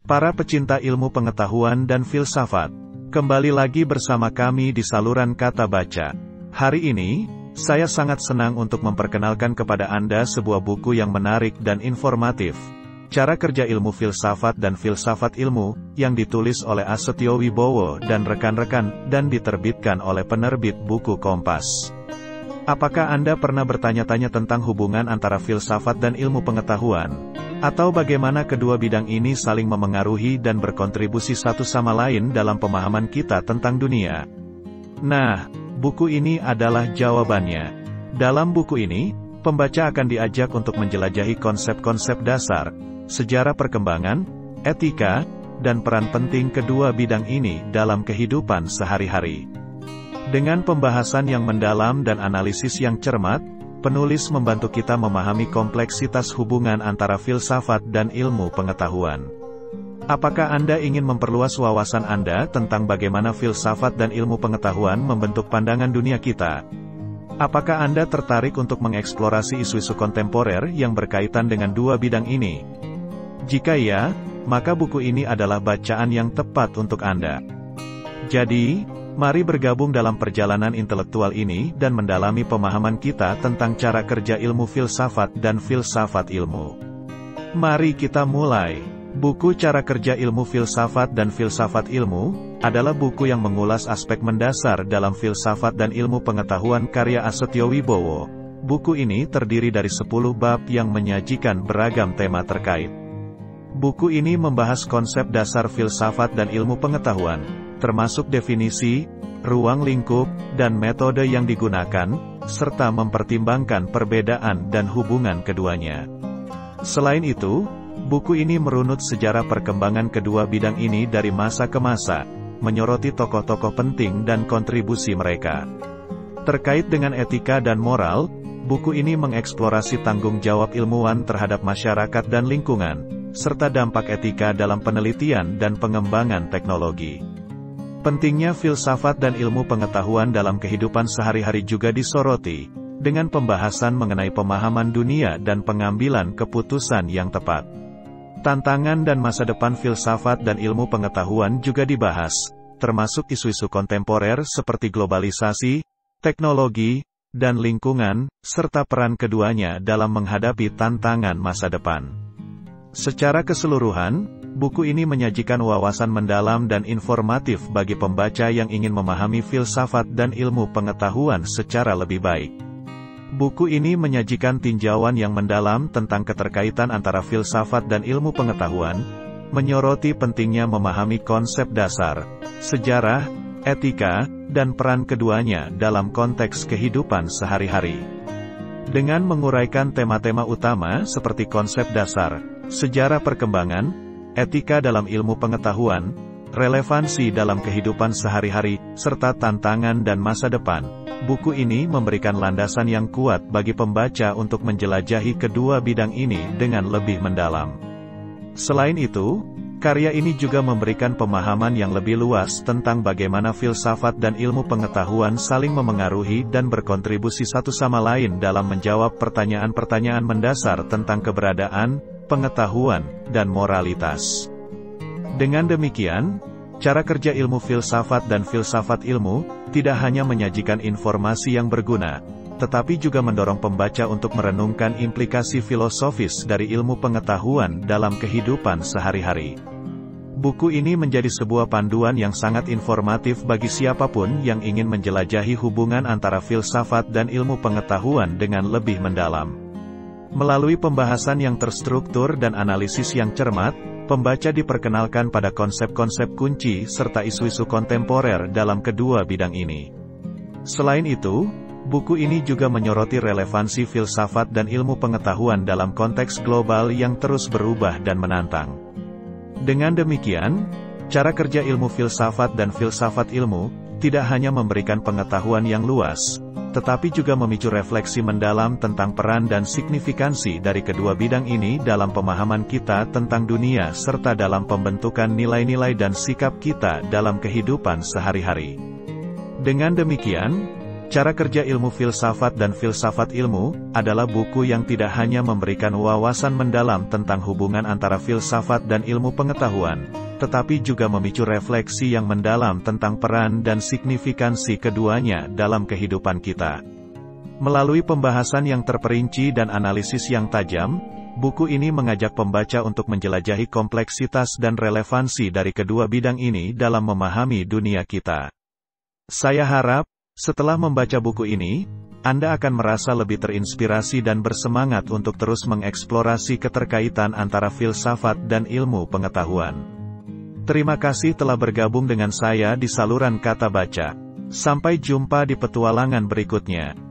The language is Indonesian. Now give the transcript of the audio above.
Para pecinta ilmu pengetahuan dan filsafat, kembali lagi bersama kami di saluran Kata Baca. Hari ini, saya sangat senang untuk memperkenalkan kepada Anda sebuah buku yang menarik dan informatif. Cara Kerja Ilmu Filsafat dan Filsafat Ilmu, yang ditulis oleh Asetyo Wibowo dan rekan-rekan, dan diterbitkan oleh penerbit buku Kompas. Apakah Anda pernah bertanya-tanya tentang hubungan antara filsafat dan ilmu pengetahuan? Atau bagaimana kedua bidang ini saling memengaruhi dan berkontribusi satu sama lain dalam pemahaman kita tentang dunia? Nah, buku ini adalah jawabannya. Dalam buku ini, pembaca akan diajak untuk menjelajahi konsep-konsep dasar, sejarah perkembangan, etika, dan peran penting kedua bidang ini dalam kehidupan sehari-hari. Dengan pembahasan yang mendalam dan analisis yang cermat, penulis membantu kita memahami kompleksitas hubungan antara filsafat dan ilmu pengetahuan. Apakah Anda ingin memperluas wawasan Anda tentang bagaimana filsafat dan ilmu pengetahuan membentuk pandangan dunia kita? Apakah Anda tertarik untuk mengeksplorasi isu-isu kontemporer yang berkaitan dengan dua bidang ini? Jika ya, maka buku ini adalah bacaan yang tepat untuk Anda. Jadi, mari bergabung dalam perjalanan intelektual ini dan mendalami pemahaman kita tentang cara kerja ilmu filsafat dan filsafat ilmu. Mari kita mulai. Buku Cara Kerja Ilmu Filsafat dan Filsafat Ilmu adalah buku yang mengulas aspek mendasar dalam filsafat dan ilmu pengetahuan karya Asetyo Wibowo. Buku ini terdiri dari 10 bab yang menyajikan beragam tema terkait. Buku ini membahas konsep dasar filsafat dan ilmu pengetahuan, termasuk definisi, ruang lingkup, dan metode yang digunakan, serta mempertimbangkan perbedaan dan hubungan keduanya. Selain itu, buku ini merunut sejarah perkembangan kedua bidang ini dari masa ke masa, menyoroti tokoh-tokoh penting dan kontribusi mereka. Terkait dengan etika dan moral, buku ini mengeksplorasi tanggung jawab ilmuwan terhadap masyarakat dan lingkungan, serta dampak etika dalam penelitian dan pengembangan teknologi. Pentingnya filsafat dan ilmu pengetahuan dalam kehidupan sehari-hari juga disoroti, dengan pembahasan mengenai pemahaman dunia dan pengambilan keputusan yang tepat. Tantangan dan masa depan filsafat dan ilmu pengetahuan juga dibahas, termasuk isu-isu kontemporer seperti globalisasi, teknologi, dan lingkungan, serta peran keduanya dalam menghadapi tantangan masa depan. Secara keseluruhan, buku ini menyajikan wawasan mendalam dan informatif bagi pembaca yang ingin memahami filsafat dan ilmu pengetahuan secara lebih baik. Buku ini menyajikan tinjauan yang mendalam tentang keterkaitan antara filsafat dan ilmu pengetahuan, menyoroti pentingnya memahami konsep dasar, sejarah, etika, dan peran keduanya dalam konteks kehidupan sehari-hari. Dengan menguraikan tema-tema utama seperti konsep dasar, sejarah perkembangan, etika dalam ilmu pengetahuan, relevansi dalam kehidupan sehari-hari, serta tantangan dan masa depan, buku ini memberikan landasan yang kuat bagi pembaca untuk menjelajahi kedua bidang ini dengan lebih mendalam. Selain itu, karya ini juga memberikan pemahaman yang lebih luas tentang bagaimana filsafat dan ilmu pengetahuan saling memengaruhi dan berkontribusi satu sama lain dalam menjawab pertanyaan-pertanyaan mendasar tentang keberadaan, pengetahuan, dan moralitas. Dengan demikian, Cara Kerja Ilmu Filsafat dan Filsafat Ilmu tidak hanya menyajikan informasi yang berguna, tetapi juga mendorong pembaca untuk merenungkan implikasi filosofis dari ilmu pengetahuan dalam kehidupan sehari-hari. Buku ini menjadi sebuah panduan yang sangat informatif bagi siapapun yang ingin menjelajahi hubungan antara filsafat dan ilmu pengetahuan dengan lebih mendalam. Melalui pembahasan yang terstruktur dan analisis yang cermat, pembaca diperkenalkan pada konsep-konsep kunci serta isu-isu kontemporer dalam kedua bidang ini. Selain itu, buku ini juga menyoroti relevansi filsafat dan ilmu pengetahuan dalam konteks global yang terus berubah dan menantang. Dengan demikian, Cara Kerja Ilmu Filsafat dan Filsafat Ilmu tidak hanya memberikan pengetahuan yang luas, tetapi juga memicu refleksi mendalam tentang peran dan signifikansi dari kedua bidang ini dalam pemahaman kita tentang dunia serta dalam pembentukan nilai-nilai dan sikap kita dalam kehidupan sehari-hari. Dengan demikian, Cara Kerja Ilmu Filsafat dan Filsafat Ilmu, adalah buku yang tidak hanya memberikan wawasan mendalam tentang hubungan antara filsafat dan ilmu pengetahuan, tetapi juga memicu refleksi yang mendalam tentang peran dan signifikansi keduanya dalam kehidupan kita. Melalui pembahasan yang terperinci dan analisis yang tajam, buku ini mengajak pembaca untuk menjelajahi kompleksitas dan relevansi dari kedua bidang ini dalam memahami dunia kita. Saya harap, setelah membaca buku ini, Anda akan merasa lebih terinspirasi dan bersemangat untuk terus mengeksplorasi keterkaitan antara filsafat dan ilmu pengetahuan. Terima kasih telah bergabung dengan saya di saluran Kata Baca. Sampai jumpa di petualangan berikutnya.